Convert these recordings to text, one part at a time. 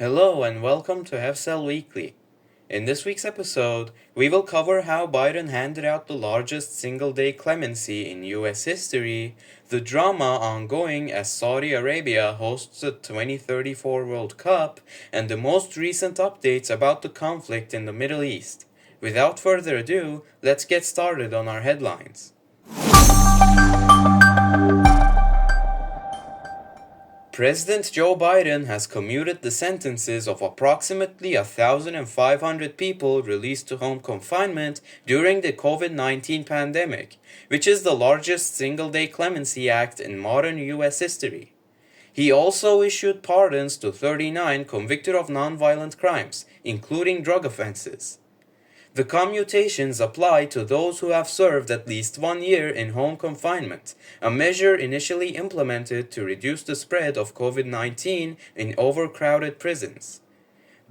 Hello and welcome to HevSell Weekly. In this week's episode, we will cover how Biden handed out the largest single-day clemency in US history, the drama ongoing as Saudi Arabia hosts the 2034 World Cup, and the most recent updates about the conflict in the Middle East. Without further ado, let's get started on our headlines. President Joe Biden has commuted the sentences of approximately 1,500 people released to home confinement during the COVID-19 pandemic, which is the largest single-day clemency act in modern U.S. history. He also issued pardons to 39 convicted of nonviolent crimes, including drug offenses. The commutations apply to those who have served at least 1 year in home confinement, a measure initially implemented to reduce the spread of COVID-19 in overcrowded prisons.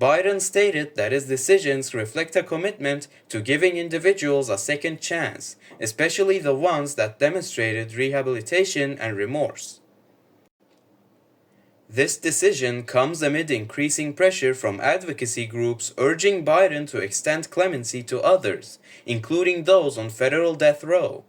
Biden stated that his decisions reflect a commitment to giving individuals a second chance, especially the ones that demonstrated rehabilitation and remorse. This decision comes amid increasing pressure from advocacy groups urging Biden to extend clemency to others, including those on federal death row.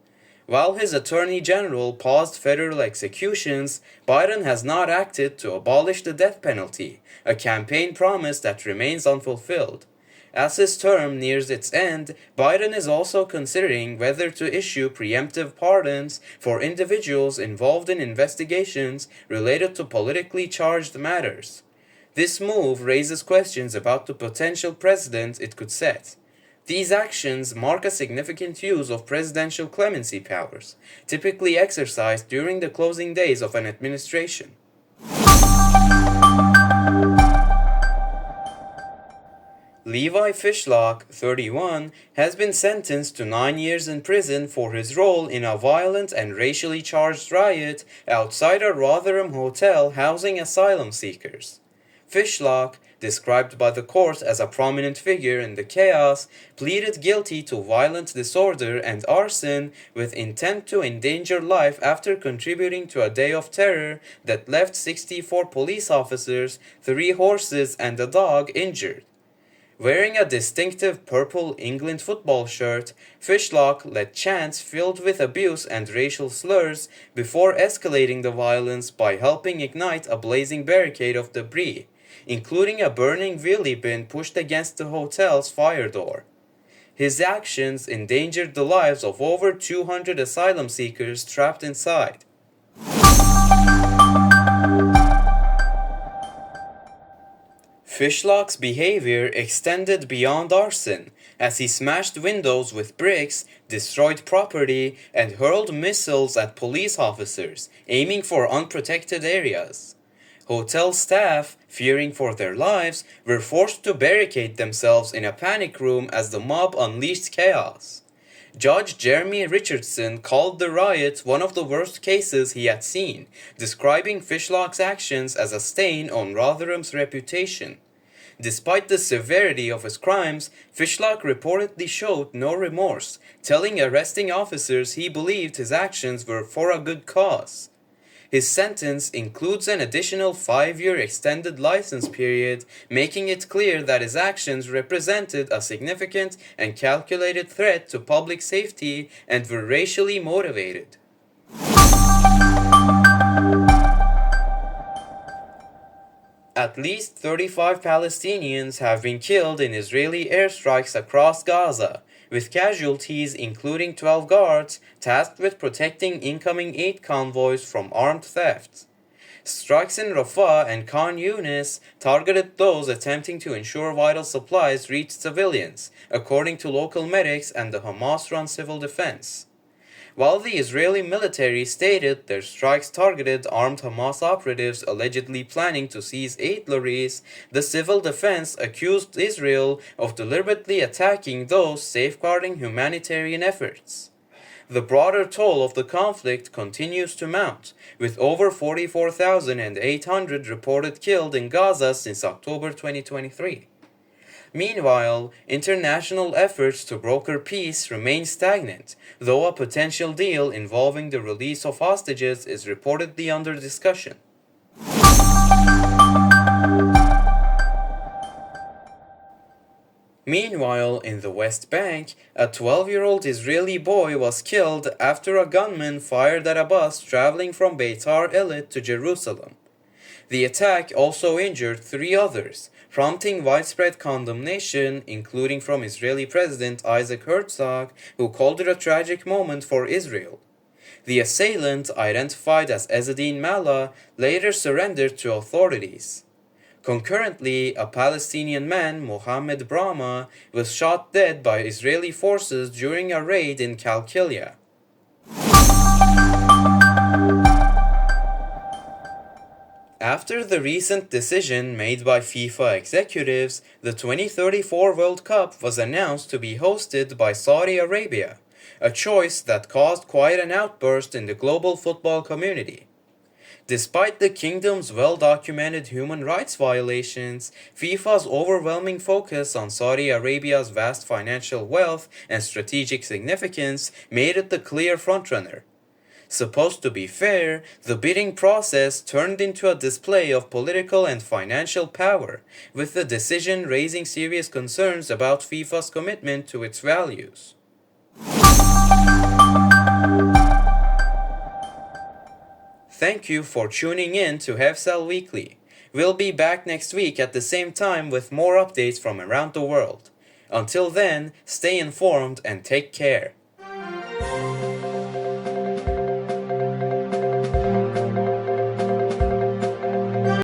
While his attorney general paused federal executions, Biden has not acted to abolish the death penalty, a campaign promise that remains unfulfilled. As his term nears its end, Biden is also considering whether to issue preemptive pardons for individuals involved in investigations related to politically charged matters. This move raises questions about the potential precedent it could set. These actions mark a significant use of presidential clemency powers, typically exercised during the closing days of an administration. Levi Fishlock, 31, has been sentenced to 9 years in prison for his role in a violent and racially charged riot outside a Rotherham hotel housing asylum seekers. Fishlock, described by the court as a prominent figure in the chaos, pleaded guilty to violent disorder and arson with intent to endanger life after contributing to a day of terror that left 64 police officers, 3 horses, and a dog injured. Wearing a distinctive purple England football shirt, Fishlock led chants filled with abuse and racial slurs before escalating the violence by helping ignite a blazing barricade of debris, including a burning wheelie bin pushed against the hotel's fire door. His actions endangered the lives of over 200 asylum seekers trapped inside. Fishlock's behavior extended beyond arson, as he smashed windows with bricks, destroyed property, and hurled missiles at police officers, aiming for unprotected areas. Hotel staff, fearing for their lives, were forced to barricade themselves in a panic room as the mob unleashed chaos. Judge Jeremy Richardson called the riot one of the worst cases he had seen, describing Fishlock's actions as a stain on Rotherham's reputation. Despite the severity of his crimes, Fishlock reportedly showed no remorse, telling arresting officers he believed his actions were for a good cause. His sentence includes an additional 5-year extended license period, making it clear that his actions represented a significant and calculated threat to public safety and were racially motivated. At least 35 Palestinians have been killed in Israeli airstrikes across Gaza, with casualties including 12 guards tasked with protecting incoming aid convoys from armed theft. Strikes in Rafah and Khan Yunis targeted those attempting to ensure vital supplies reached civilians, according to local medics and the Hamas-run civil defense. While the Israeli military stated their strikes targeted armed Hamas operatives allegedly planning to seize aid lorries, the civil defense accused Israel of deliberately attacking those safeguarding humanitarian efforts. The broader toll of the conflict continues to mount, with over 44,800 reported killed in Gaza since October 2023. Meanwhile, international efforts to broker peace remain stagnant, though a potential deal involving the release of hostages is reportedly under discussion. Meanwhile, in the West Bank, a 12-year-old Israeli boy was killed after a gunman fired at a bus traveling from Beitar Illit to Jerusalem. The attack also injured 3 others, prompting widespread condemnation, including from Israeli President Isaac Herzog, who called it a tragic moment for Israel. The assailant, identified as Ezzedine Mallah, later surrendered to authorities. Concurrently, a Palestinian man, Mohammed Brahma, was shot dead by Israeli forces during a raid in Qalqilia. After the recent decision made by FIFA executives, the 2034 World Cup was announced to be hosted by Saudi Arabia, a choice that caused quite an outburst in the global football community. Despite the kingdom's well-documented human rights violations, FIFA's overwhelming focus on Saudi Arabia's vast financial wealth and strategic significance made it the clear frontrunner. Supposed to be fair, the bidding process turned into a display of political and financial power, with the decision raising serious concerns about FIFA's commitment to its values. Thank you for tuning in to Hefsel Weekly. We'll be back next week at the same time with more updates from around the world. Until then, stay informed and take care.